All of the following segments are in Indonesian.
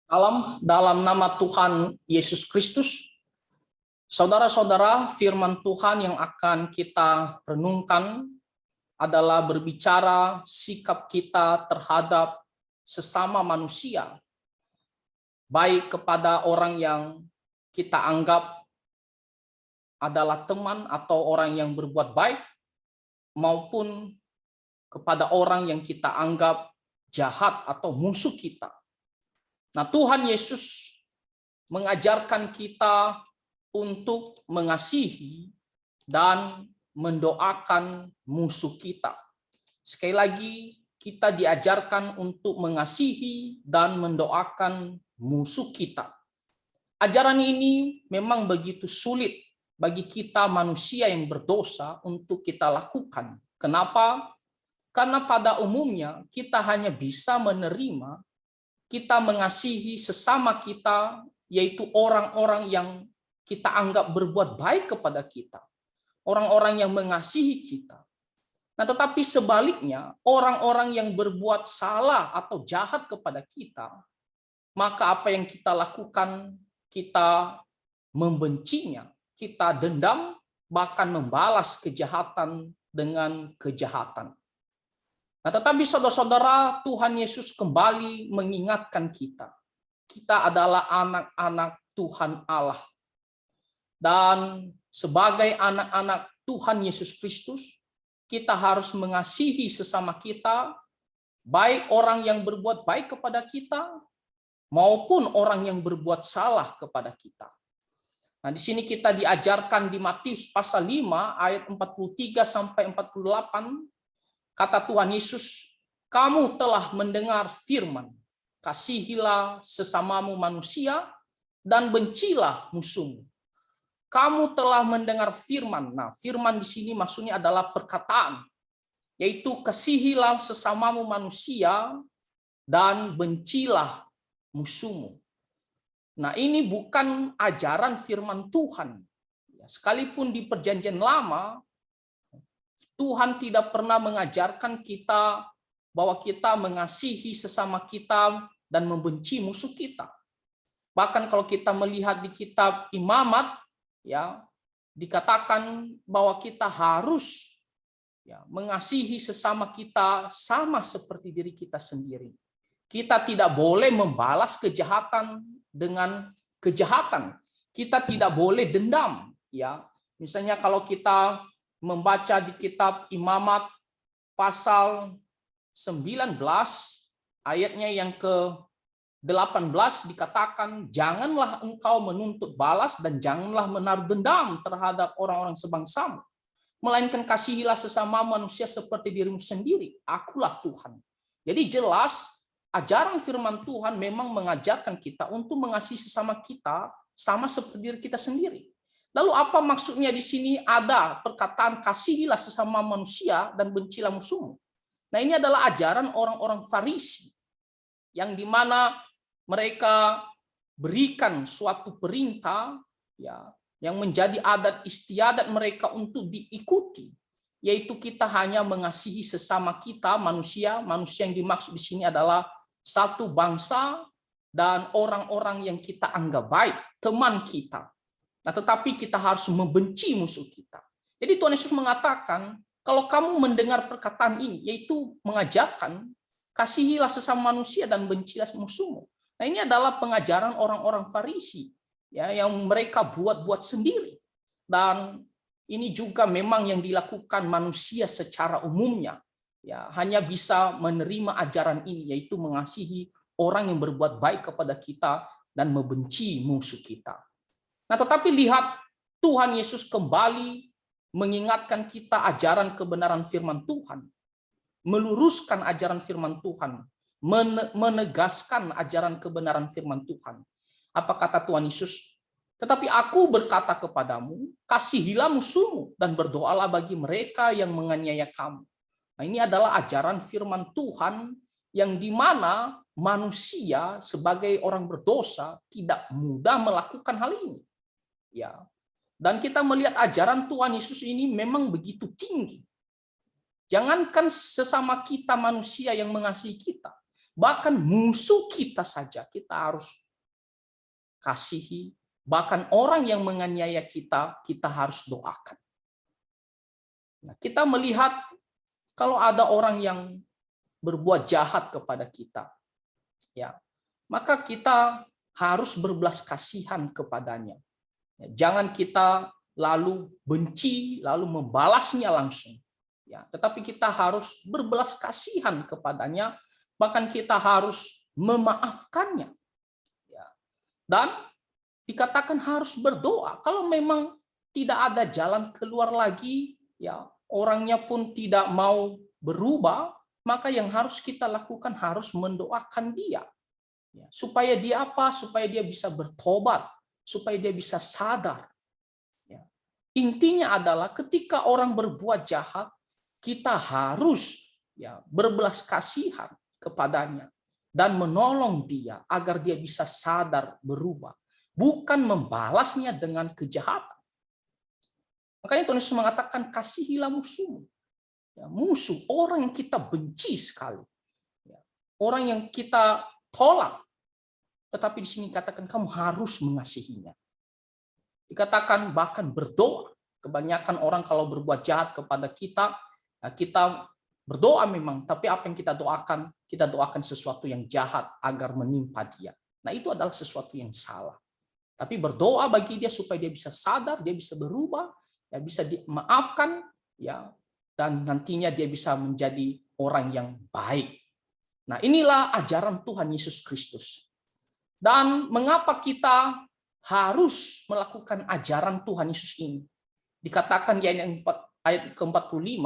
Salam dalam nama Tuhan Yesus Kristus. Saudara-saudara, firman Tuhan yang akan kita renungkan adalah berbicara sikap kita terhadap sesama manusia, baik kepada orang yang kita anggap adalah teman atau orang yang berbuat baik, maupun kepada orang yang kita anggap jahat atau musuh kita. Nah, Tuhan Yesus mengajarkan kita untuk mengasihi dan mendoakan musuh kita. Sekali lagi, kita diajarkan untuk mengasihi dan mendoakan musuh kita. Ajaran ini memang begitu sulit bagi kita manusia yang berdosa untuk kita lakukan. Kenapa? Karena pada umumnya kita hanya bisa menerima, kita mengasihi sesama kita, yaitu orang-orang yang kita anggap berbuat baik kepada kita, orang-orang yang mengasihi kita. Nah, tetapi sebaliknya, orang-orang yang berbuat salah atau jahat kepada kita, maka apa yang kita lakukan, kita membencinya, kita dendam, bahkan membalas kejahatan dengan kejahatan. Nah, tetapi saudara-saudara, Tuhan Yesus kembali mengingatkan kita. Kita adalah anak-anak Tuhan Allah. Dan sebagai anak-anak Tuhan Yesus Kristus, kita harus mengasihi sesama kita, baik orang yang berbuat baik kepada kita, maupun orang yang berbuat salah kepada kita. Nah, di sini kita diajarkan di Matius pasal 5 ayat 43 sampai 48. Kata Tuhan Yesus, kamu telah mendengar firman, kasihilah sesamamu manusia dan bencilah musuhmu. Kamu telah mendengar firman. Nah, firman di sini maksudnya adalah perkataan, yaitu kasihilah sesamamu manusia dan bencilah musuhmu. Nah, ini bukan ajaran firman Tuhan. Sekalipun di Perjanjian Lama, Tuhan tidak pernah mengajarkan kita bahwa kita mengasihi sesama kita dan membenci musuh kita. Bahkan kalau kita melihat di kitab Imamat, ya, dikatakan bahwa kita harus mengasihi sesama kita sama seperti diri kita sendiri. Kita tidak boleh membalas kejahatan dengan kejahatan. Kita tidak boleh dendam, ya. Misalnya kalau kita membaca di kitab Imamat pasal 19 ayatnya yang ke-18 dikatakan, janganlah engkau menuntut balas dan janganlah menaruh dendam terhadap orang-orang sebangsamu, melainkan kasihilah sesama manusia seperti dirimu sendiri. Akulah Tuhan. Jadi jelas ajaran firman Tuhan memang mengajarkan kita untuk mengasihi sesama kita sama seperti diri kita sendiri. Lalu apa maksudnya di sini ada perkataan kasihilah sesama manusia dan bencilah musuhmu? Nah, ini adalah ajaran orang-orang Farisi yang dimana mereka berikan suatu perintah, ya, yang menjadi adat istiadat mereka untuk diikuti, yaitu kita hanya mengasihi sesama kita manusia. Manusia yang dimaksud di sini adalah satu bangsa dan orang-orang yang kita anggap baik, teman kita. Nah, tetapi kita harus membenci musuh kita. Jadi Tuhan Yesus mengatakan, kalau kamu mendengar perkataan ini, yaitu mengajarkan, kasihilah sesama manusia dan bencilah musuhmu. Nah, ini adalah pengajaran orang-orang Farisi, ya, yang mereka buat-buat sendiri. Dan ini juga memang yang dilakukan manusia secara umumnya. Ya, hanya bisa menerima ajaran ini, yaitu mengasihi orang yang berbuat baik kepada kita dan membenci musuh kita. Nah, tetapi lihat, Tuhan Yesus kembali mengingatkan kita ajaran kebenaran firman Tuhan, meluruskan ajaran firman Tuhan, menegaskan ajaran kebenaran firman Tuhan. Apa kata Tuhan Yesus? Tetapi aku berkata kepadamu, kasihilah musuhmu dan berdoalah bagi mereka yang menganiaya kamu. Nah, ini adalah ajaran firman Tuhan yang dimana manusia sebagai orang berdosa tidak mudah melakukan hal ini. Ya, dan kita melihat ajaran Tuhan Yesus ini memang begitu tinggi. Jangankan sesama kita manusia yang mengasihi kita, bahkan musuh kita saja kita harus kasihi, bahkan orang yang menganiaya kita, kita harus doakan. Nah, kita melihat kalau ada orang yang berbuat jahat kepada kita, ya, maka kita harus berbelas kasihan kepadanya. Ya, jangan kita lalu benci, lalu membalasnya langsung. Ya, tetapi kita harus berbelas kasihan kepadanya, bahkan kita harus memaafkannya. Ya. Dan dikatakan harus berdoa. Kalau memang tidak ada jalan keluar lagi, ya orangnya pun tidak mau berubah, maka yang harus kita lakukan harus mendoakan dia. Ya, supaya dia apa? Supaya dia bisa bertobat, supaya dia bisa sadar. Ya. Intinya adalah ketika orang berbuat jahat, kita harus ya berbelas kasihan kepadanya dan menolong dia agar dia bisa sadar berubah, bukan membalasnya dengan kejahatan. Makanya Tuhan Yesus mengatakan kasihilah musuhmu. Ya, musuh, orang yang kita benci sekali. Ya, orang yang kita tolak. Tetapi di sini dikatakan kamu harus mengasihinya. Dikatakan bahkan berdoa. Kebanyakan orang kalau berbuat jahat kepada kita, ya kita berdoa memang. Tapi apa yang kita doakan sesuatu yang jahat agar menimpa dia. Nah itu adalah sesuatu yang salah. Tapi berdoa bagi dia supaya dia bisa sadar, dia bisa berubah, ya bisa dimaafkan, ya, dan nantinya dia bisa menjadi orang yang baik. Nah, inilah ajaran Tuhan Yesus Kristus. Dan mengapa kita harus melakukan ajaran Tuhan Yesus ini? Dikatakan di ayat ke-45,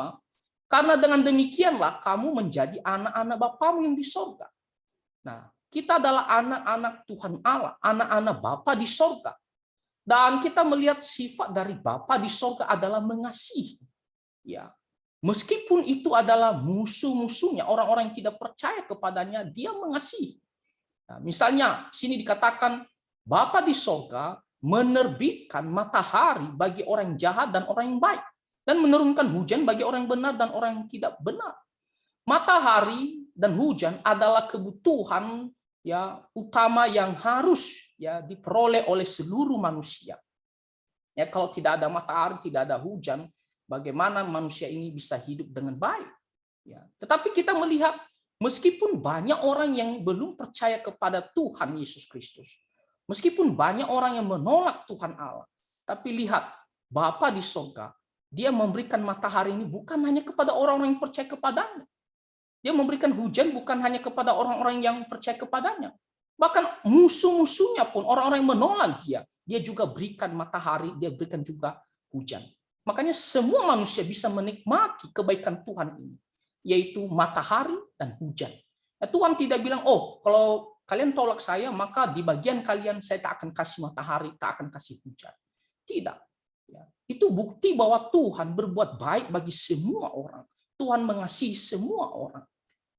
karena dengan demikianlah kamu menjadi anak-anak Bapamu yang di sorga. Nah, kita adalah anak-anak Tuhan Allah, anak-anak Bapa di sorga. Dan kita melihat sifat dari Bapa di sorga adalah mengasihi. Ya, meskipun itu adalah musuh-musuhnya, orang-orang yang tidak percaya kepadanya, dia mengasihi. Nah, misalnya, sini dikatakan, Bapa di sorga menerbitkan matahari bagi orang yang jahat dan orang yang baik. Dan menurunkan hujan bagi orang yang benar dan orang yang tidak benar. Matahari dan hujan adalah kebutuhan ya utama yang harus ya diperoleh oleh seluruh manusia. Ya, kalau tidak ada matahari, tidak ada hujan, bagaimana manusia ini bisa hidup dengan baik? Ya, tetapi kita melihat meskipun banyak orang yang belum percaya kepada Tuhan Yesus Kristus, meskipun banyak orang yang menolak Tuhan Allah, tapi lihat Bapa di sorga, dia memberikan matahari ini bukan hanya kepada orang-orang yang percaya kepadanya. Dia memberikan hujan bukan hanya kepada orang-orang yang percaya kepadanya. Bahkan musuh-musuhnya pun, orang-orang yang menolak dia juga berikan matahari, dia berikan juga hujan. Makanya semua manusia bisa menikmati kebaikan Tuhan ini, yaitu matahari dan hujan. Nah, Tuhan tidak bilang, oh kalau kalian tolak saya, maka di bagian kalian saya tak akan kasih matahari, tak akan kasih hujan. Tidak. Itu bukti bahwa Tuhan berbuat baik bagi semua orang. Tuhan mengasihi semua orang.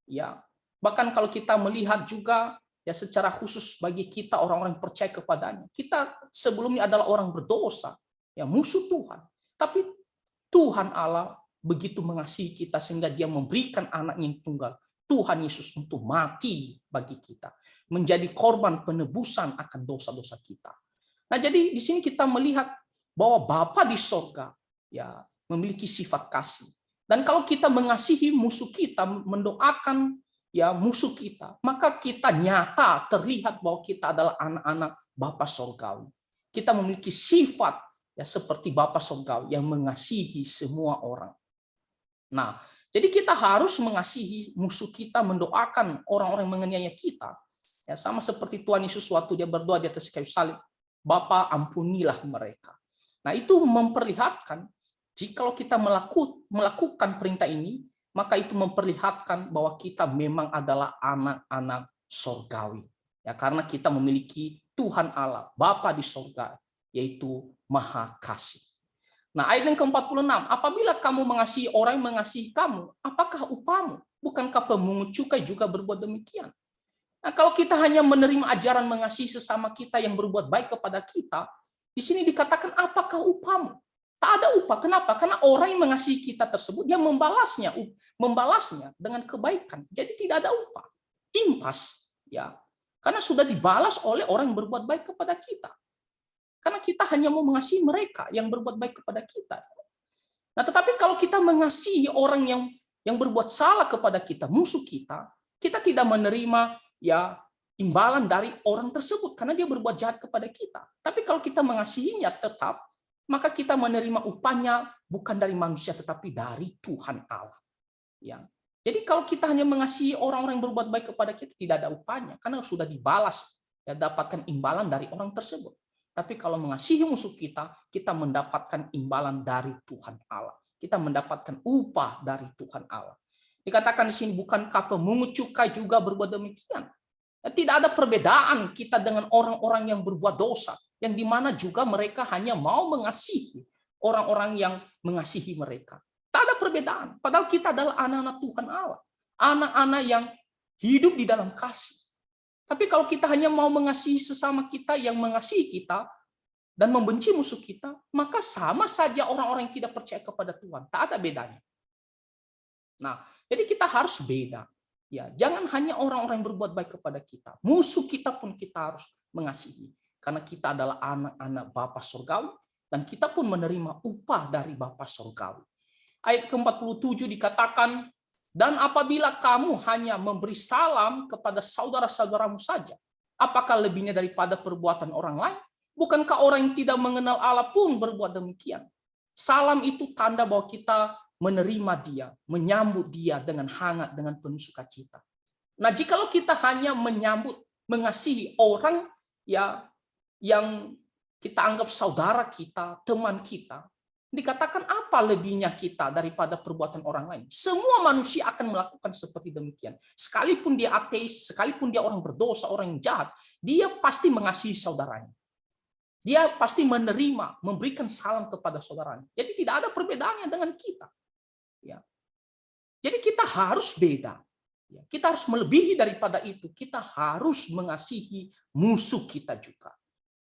Ya, bahkan kalau kita melihat juga ya secara khusus bagi kita orang-orang yang percaya kepadanya, kita sebelumnya adalah orang berdosa, ya musuh Tuhan. Tapi Tuhan Allah begitu mengasihi kita sehingga dia memberikan anaknya yang tunggal, Tuhan Yesus, untuk mati bagi kita, menjadi korban penebusan akan dosa-dosa kita. Nah, jadi di sini kita melihat bahwa Bapa di sorga ya memiliki sifat kasih. Dan kalau kita mengasihi musuh kita, mendoakan ya musuh kita, maka kita nyata terlihat bahwa kita adalah anak-anak Bapa sorgawi. Kita memiliki sifat ya seperti Bapa sorgawi yang mengasihi semua orang. Nah, jadi kita harus mengasihi musuh kita, mendoakan orang-orang yang menganiaya kita. Ya, sama seperti Tuhan Yesus waktu dia berdoa di atas kayu salib, Bapa ampunilah mereka. Nah, itu memperlihatkan jika kita melakukan perintah ini, maka itu memperlihatkan bahwa kita memang adalah anak-anak sorgawi. Ya, karena kita memiliki Tuhan Allah, Bapa di sorga, yaitu Maha Kasih. Nah, ayat yang ke-46, apabila kamu mengasihi orang yang mengasihi kamu, apakah upahmu? Bukankah pemungut cukai juga berbuat demikian? Nah, kalau kita hanya menerima ajaran mengasihi sesama kita yang berbuat baik kepada kita, di sini dikatakan apakah upahmu? Tak ada upah. Kenapa? Karena orang yang mengasihi kita tersebut, dia membalasnya dengan kebaikan. Jadi tidak ada upah. impas, ya. Karena sudah dibalas oleh orang yang berbuat baik kepada kita. Karena kita hanya mau mengasihi mereka yang berbuat baik kepada kita. Nah, tetapi kalau kita mengasihi orang yang berbuat salah kepada kita, musuh kita tidak menerima ya imbalan dari orang tersebut karena dia berbuat jahat kepada kita. Tapi kalau kita mengasihinya tetap, maka kita menerima upahnya bukan dari manusia tetapi dari Tuhan Allah. Ya. Jadi kalau kita hanya mengasihi orang-orang yang berbuat baik kepada kita, tidak ada upahnya karena sudah dibalas, ya dapatkan imbalan dari orang tersebut. Tapi kalau mengasihi musuh kita mendapatkan imbalan dari Tuhan Allah. Kita mendapatkan upah dari Tuhan Allah. Dikatakan di sini, bukankah pemungut cukai juga berbuat demikian? Ya, tidak ada perbedaan kita dengan orang-orang yang berbuat dosa, yang dimana juga mereka hanya mau mengasihi orang-orang yang mengasihi mereka. Tak ada perbedaan. Padahal kita adalah anak-anak Tuhan Allah. Anak-anak yang hidup di dalam kasih. Tapi kalau kita hanya mau mengasihi sesama kita yang mengasihi kita dan membenci musuh kita, maka sama saja orang-orang yang tidak percaya kepada Tuhan. Tak ada bedanya. Nah, jadi kita harus beda. Ya, jangan hanya orang-orang yang berbuat baik kepada kita. Musuh kita pun kita harus mengasihi. Karena kita adalah anak-anak Bapa Surgawi dan kita pun menerima upah dari Bapa Surgawi. Ayat ke-47 dikatakan, dan apabila kamu hanya memberi salam kepada saudara-saudaramu saja, apakah lebihnya daripada perbuatan orang lain? Bukankah orang yang tidak mengenal Allah pun berbuat demikian? Salam itu tanda bahwa kita menerima dia, menyambut dia dengan hangat, dengan penuh sukacita. Nah, jikalau kita hanya menyambut, mengasihi orang ya yang kita anggap saudara kita, teman kita, dikatakan apa lebihnya kita daripada perbuatan orang lain? Semua manusia akan melakukan seperti demikian. Sekalipun dia ateis, sekalipun dia orang berdosa, orang yang jahat, dia pasti mengasihi saudaranya. Dia pasti menerima, memberikan salam kepada saudaranya. Jadi tidak ada perbedaannya dengan kita. Ya. Jadi kita harus beda. Ya. Kita harus melebihi daripada itu. Kita harus mengasihi musuh kita juga.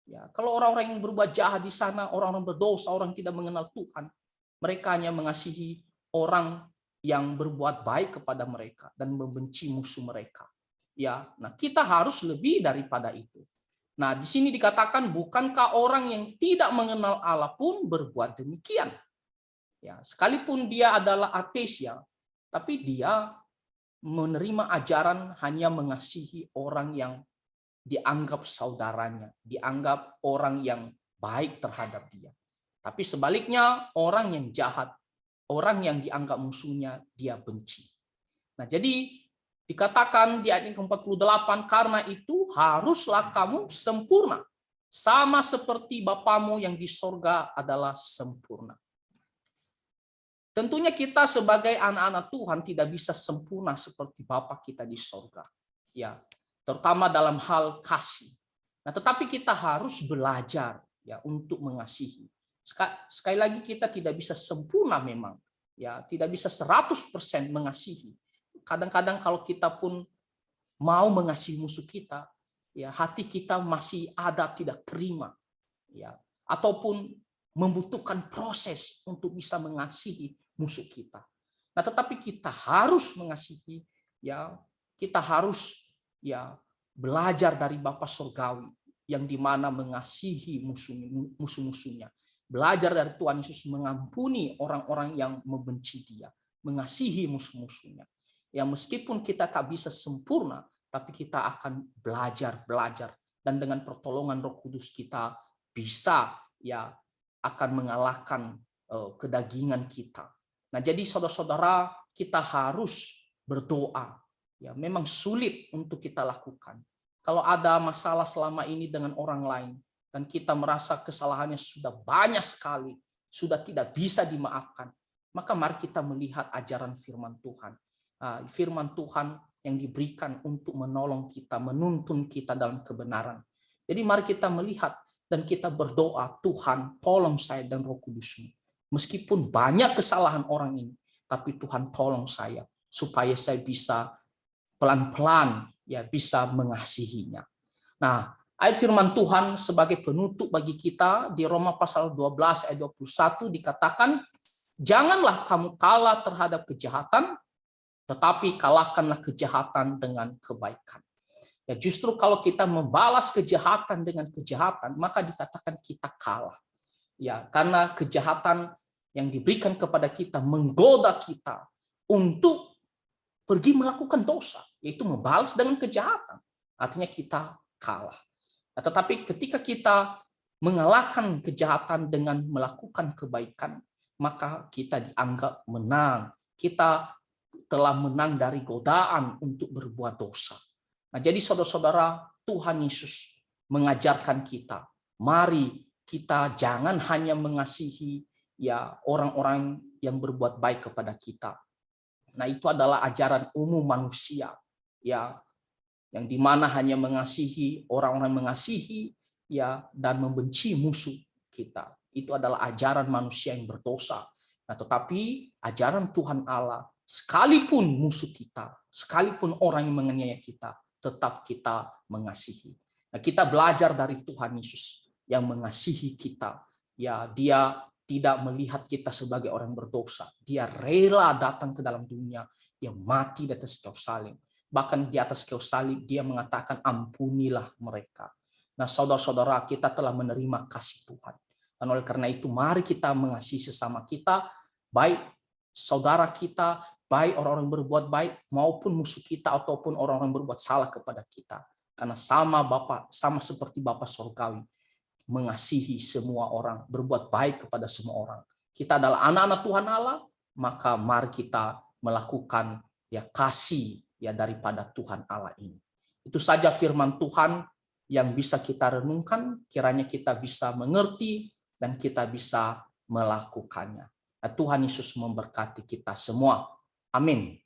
Ya, kalau orang-orang yang berbuat jahat di sana, orang-orang berdosa, orang yang tidak mengenal Tuhan, mereka hanya mengasihi orang yang berbuat baik kepada mereka dan membenci musuh mereka. Ya, nah kita harus lebih daripada itu. Nah, di sini dikatakan, bukankah orang yang tidak mengenal Allah pun berbuat demikian? Ya, sekalipun dia adalah ateis ya, tapi dia menerima ajaran hanya mengasihi orang yang dianggap saudaranya, dianggap orang yang baik terhadap dia. Tapi sebaliknya, orang yang jahat, orang yang dianggap musuhnya, dia benci. Nah, jadi dikatakan di ayat ke-48, karena itu haruslah kamu sempurna, sama seperti Bapamu yang di sorga adalah sempurna. Tentunya kita sebagai anak-anak Tuhan tidak bisa sempurna seperti Bapa kita di sorga. Ya, terutama dalam hal kasih. Nah, tetapi kita harus belajar ya untuk mengasihi. Sekali lagi kita tidak bisa sempurna memang, ya, tidak bisa 100% mengasihi. Kadang-kadang kalau kita pun mau mengasihi musuh kita, ya, hati kita masih ada tidak terima, ya, ataupun membutuhkan proses untuk bisa mengasihi musuh kita. Nah, tetapi kita harus mengasihi, ya, kita harus ya belajar dari Bapa Surgawi yang dimana mengasihi musuh-musuhnya. Belajar dari Tuhan Yesus mengampuni orang-orang yang membenci dia, mengasihi musuh-musuhnya. Ya, meskipun kita tak bisa sempurna, tapi kita akan belajar dan dengan pertolongan Roh Kudus kita bisa ya akan mengalahkan kedagingan kita. Nah, jadi saudara-saudara, kita harus berdoa. Ya, memang sulit untuk kita lakukan. Kalau ada masalah selama ini dengan orang lain, dan kita merasa kesalahannya sudah banyak sekali, sudah tidak bisa dimaafkan, maka mari kita melihat ajaran firman Tuhan. Firman Tuhan yang diberikan untuk menolong kita, menuntun kita dalam kebenaran. Jadi mari kita melihat dan kita berdoa, Tuhan tolong saya dan Roh Kudus-Mu. Meskipun banyak kesalahan orang ini, tapi Tuhan tolong saya, supaya saya bisa pelan-pelan ya bisa mengasihinya. Nah, ayat firman Tuhan sebagai penutup bagi kita di Roma pasal 12 ayat 21 dikatakan, janganlah kamu kalah terhadap kejahatan, tetapi kalahkanlah kejahatan dengan kebaikan. Ya, justru kalau kita membalas kejahatan dengan kejahatan, maka dikatakan kita kalah. Ya, karena kejahatan yang diberikan kepada kita menggoda kita untuk pergi melakukan dosa, yaitu membalas dengan kejahatan. Artinya kita kalah. Nah, tetapi ketika kita mengalahkan kejahatan dengan melakukan kebaikan, maka kita dianggap menang. Kita telah menang dari godaan untuk berbuat dosa. Nah, jadi saudara-saudara, Tuhan Yesus mengajarkan kita, mari kita jangan hanya mengasihi ya orang-orang yang berbuat baik kepada kita. Nah, itu adalah ajaran umum manusia, ya, yang dimana hanya mengasihi orang-orang mengasihi ya dan membenci musuh kita. Itu adalah ajaran manusia yang berdosa. Nah, tetapi ajaran Tuhan Allah, sekalipun musuh kita, sekalipun orang yang menganiaya kita, tetap kita mengasihi. Nah, kita belajar dari Tuhan Yesus yang mengasihi kita. Ya, dia tidak melihat kita sebagai orang berdosa. Dia rela datang ke dalam dunia. Dia mati di atas kayu salib. Bahkan di atas kayu salib dia mengatakan ampunilah mereka. Nah, saudara-saudara, kita telah menerima kasih Tuhan. Dan oleh karena itu mari kita mengasihi sesama kita, baik saudara kita, baik orang-orang berbuat baik maupun musuh kita ataupun orang-orang berbuat salah kepada kita. Karena sama seperti Bapa Surgawi mengasihi semua orang, berbuat baik kepada semua orang. Kita adalah anak-anak Tuhan Allah, maka mari kita melakukan ya kasih ya daripada Tuhan Allah ini. Itu saja firman Tuhan yang bisa kita renungkan, kiranya kita bisa mengerti dan kita bisa melakukannya. Tuhan Yesus memberkati kita semua. Amin.